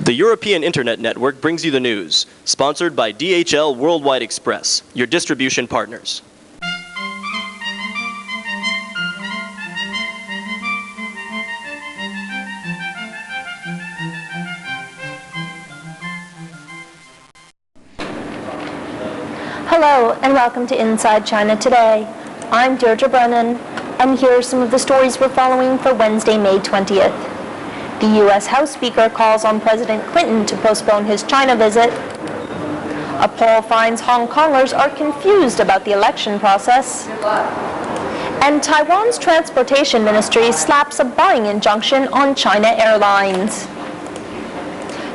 The European Internet Network brings you the news, sponsored by DHL Worldwide Express, your distribution partners. Hello and welcome to Inside China Today. I'm Deirdre Brennan, and here are some of the stories we're following for Wednesday, May 20th. The U.S. House Speaker calls on President Clinton to postpone his China visit. A poll finds Hong Kongers are confused about the election process. And Taiwan's Transportation Ministry slaps a buying injunction on China Airlines.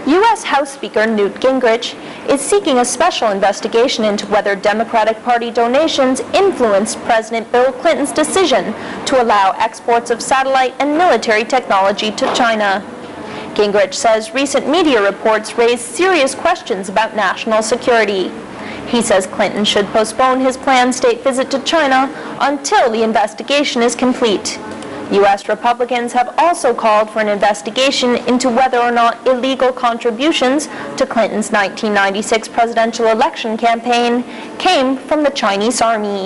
U.S. House Speaker Newt Gingrich is seeking a special investigation into whether Democratic Party donations influenced President Bill Clinton's decision to allow exports of satellite and military technology to China. Gingrich says recent media reports raise serious questions about national security. He says Clinton should postpone his planned state visit to China until the investigation is complete. U.S. Republicans have also called for an investigation into whether or not illegal contributions to Clinton's 1996 presidential election campaign came from the Chinese army.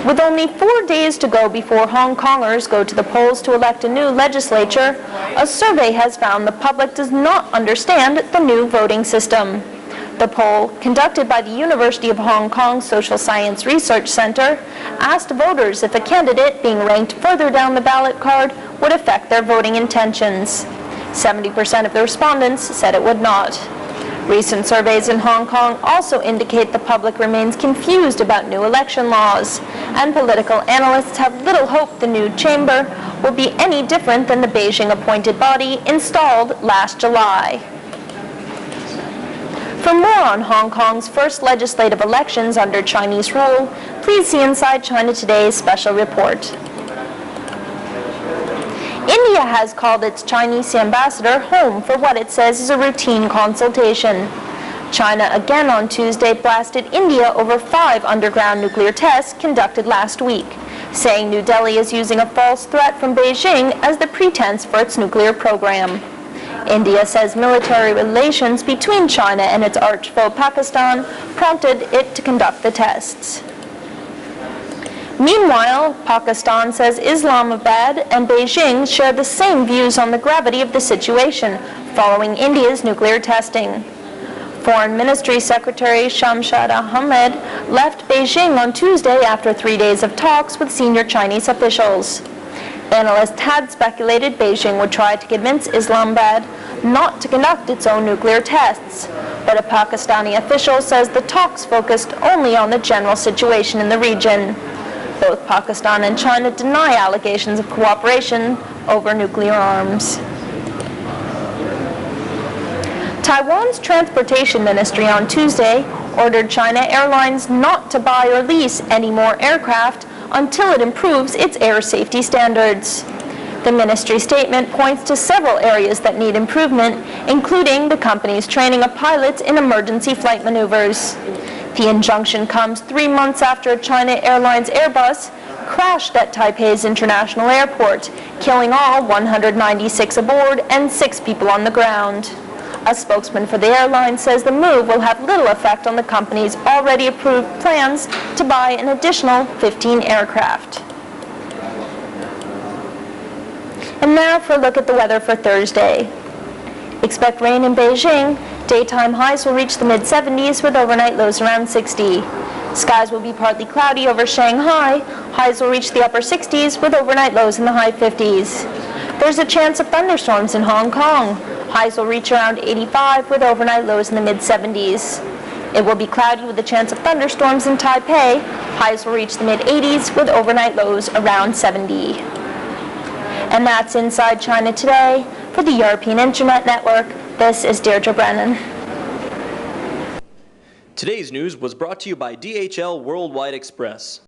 With only 4 days to go before Hong Kongers go to the polls to elect a new legislature, a survey has found the public does not understand the new voting system. The poll, conducted by the University of Hong Kong Social Science Research Center, asked voters if a candidate being ranked further down the ballot card would affect their voting intentions. 70% of the respondents said it would not. Recent surveys in Hong Kong also indicate the public remains confused about new election laws, and political analysts have little hope the new chamber will be any different than the Beijing-appointed body installed last July. For more on Hong Kong's first legislative elections under Chinese rule, please see Inside China Today's special report. India has called its Chinese ambassador home for what it says is a routine consultation. China again on Tuesday blasted India over 5 underground nuclear tests conducted last week, saying New Delhi is using a false threat from Beijing as the pretense for its nuclear program. India says military relations between China and its arch-foe Pakistan prompted it to conduct the tests. Meanwhile, Pakistan says Islamabad and Beijing share the same views on the gravity of the situation following India's nuclear testing. Foreign Ministry Secretary Shamshad Ahmed left Beijing on Tuesday after 3 days of talks with senior Chinese officials. Analysts had speculated Beijing would try to convince Islamabad not to conduct its own nuclear tests, but a Pakistani official says the talks focused only on the general situation in the region. Both Pakistan and China deny allegations of cooperation over nuclear arms. Taiwan's Transportation Ministry on Tuesday ordered China Airlines not to buy or lease any more aircraft until it improves its air safety standards. The ministry statement points to several areas that need improvement, including the company's training of pilots in emergency flight maneuvers. The injunction comes 3 months after a China Airlines Airbus crashed at Taipei's International Airport, killing all 196 aboard and 6 people on the ground. A spokesman for the airline says the move will have little effect on the company's already approved plans to buy an additional 15 aircraft. And now for a look at the weather for Thursday. Expect rain in Beijing. Daytime highs will reach the mid-70s with overnight lows around 60. Skies will be partly cloudy over Shanghai. Highs will reach the upper 60s with overnight lows in the high 50s. There's a chance of thunderstorms in Hong Kong. Highs will reach around 85 with overnight lows in the mid-70s. It will be cloudy with a chance of thunderstorms in Taipei. Highs will reach the mid-80s with overnight lows around 70. And that's Inside China Today. For the European Internet Network, this is Deirdre Brennan. Today's news was brought to you by DHL Worldwide Express.